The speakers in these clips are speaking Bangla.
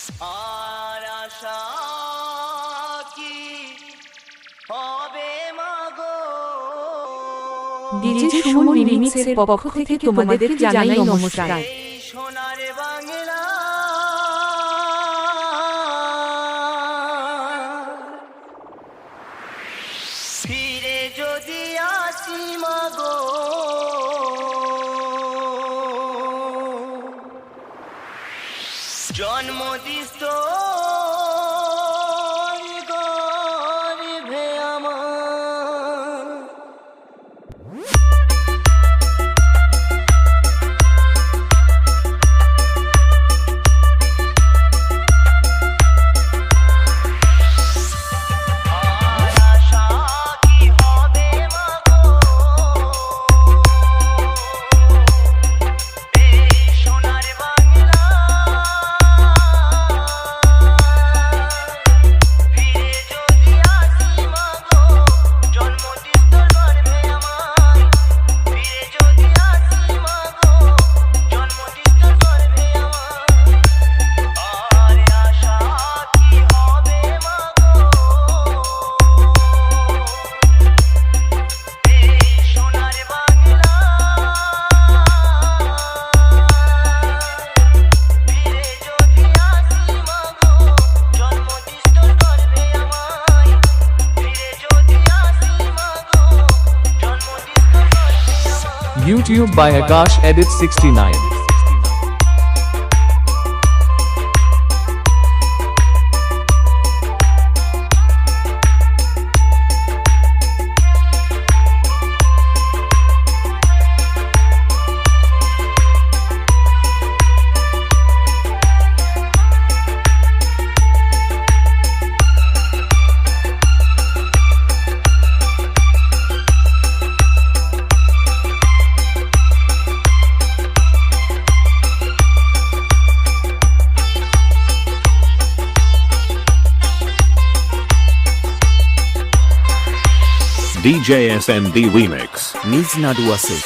আর আশা কি হবে মাগো। ডিজে সুমন রিমিক্সের পক্ষ থেকে তোমাদেরকে জানাই নমস্কার। এই সোনার বাংলা ফিরে যদি আসি মাগো, জন্ম দিস তোর গর্ভে আমার। আর আশা কি হবে মাগো, এই সোনার বাংলা ফিরে যদি আসি মাগো, জন্ম দিস তোর গর্ভে আমায়। ফিরে যদি আসি মাগো, জন্ম দিস তোর গর্ভে আমায়। আর আশা কি হবে মাগো, এই সোনার বাংলা ফিরে যদি আসি মাগো, জন্ম দিস তোর গর্ভে আমায়। ফিরে যদি আসি মাগো, জন্ম দিস তোর গর্ভে আমায়। YouTube by Akash Edit 69. DJ SND Remix. নিজ নাডুয়াসে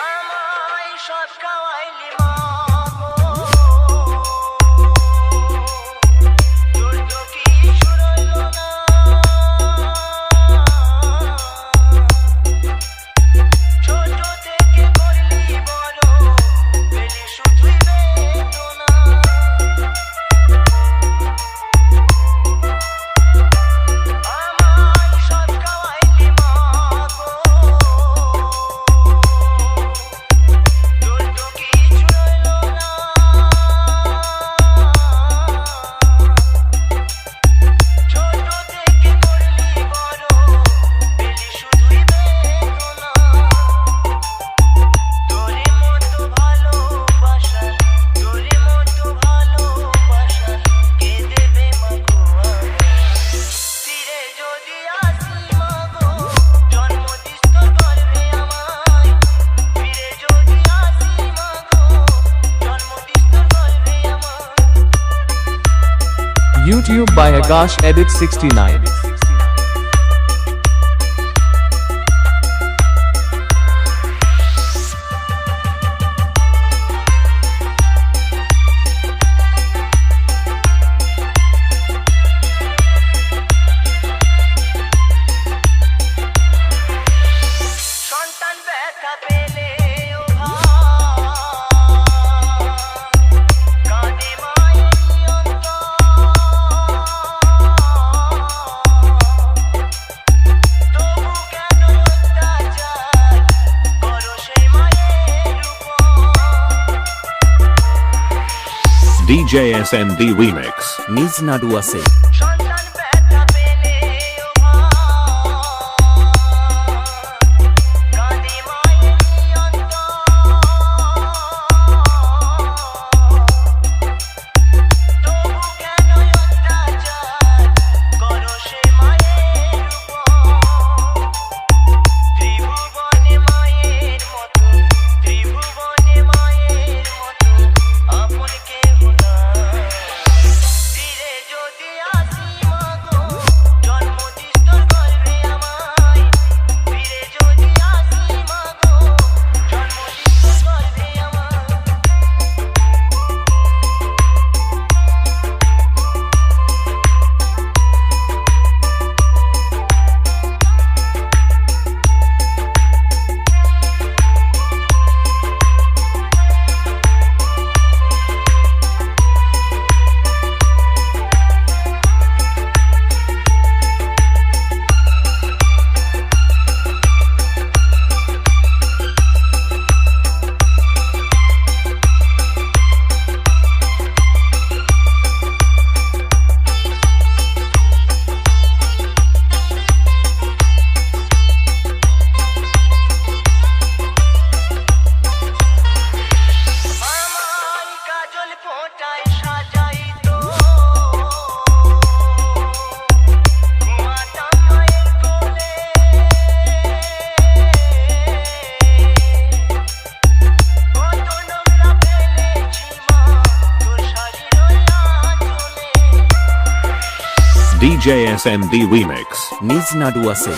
আমায় সব খাওয়াইলি মাগো, তোর তো কিছু রইল না। ছোট থেকে করলি বড়, পেলি শুধুই বেদনা। আমায় সব খাওয়াইলি মাগো, তোর তো কিছু রইল না। ছোট থেকে করলি বড়, পেলি শুধুই বেদনা। তোরে মতো ভালোবাসা, তোরে মতো ভালোবাসা কে দেবে মাগো আমায়। ফিরে যদি আসি মাগো, জন্ম দিস তোর গর্ভে আমায়। ফিরে যদি আসি মাগো, জন্ম দিস তোর গর্ভে আমায়। YouTube by Akash Edit 69. সন্তান ব্যথা পেলে ও ভাই, কাঁদে মায়ের অন্তর। তবু কেন অত্যাচার করো সেই মায়ের উপর। DJ SND Remix. নিজ নাডুয়াসে সন্তান ব্যথা পেলে ও ভাই, কাঁদে মায়ের অন্তর। তবু কেন অত্যাচার করো সে মায়ের উপর। ত্রিভুবনে মায়ের মতো, ত্রিভুবনে মায়ের মতো আপন কেহ নাই। ফিরে যদি আসি মাগো, জন্ম দিস তোর গর্ভে আমায়। ফিরে যদি আসি মাগো, জন্ম দিস তোর গর্ভে আমায়। ফোঁটায় সাজাই তো মাতা মায়ের কোলে কত নোংরা ফেলেছি মা তোর শাড়ির ওই আঁচলে DJ SMD Remix. নিজ নাড়ু আছে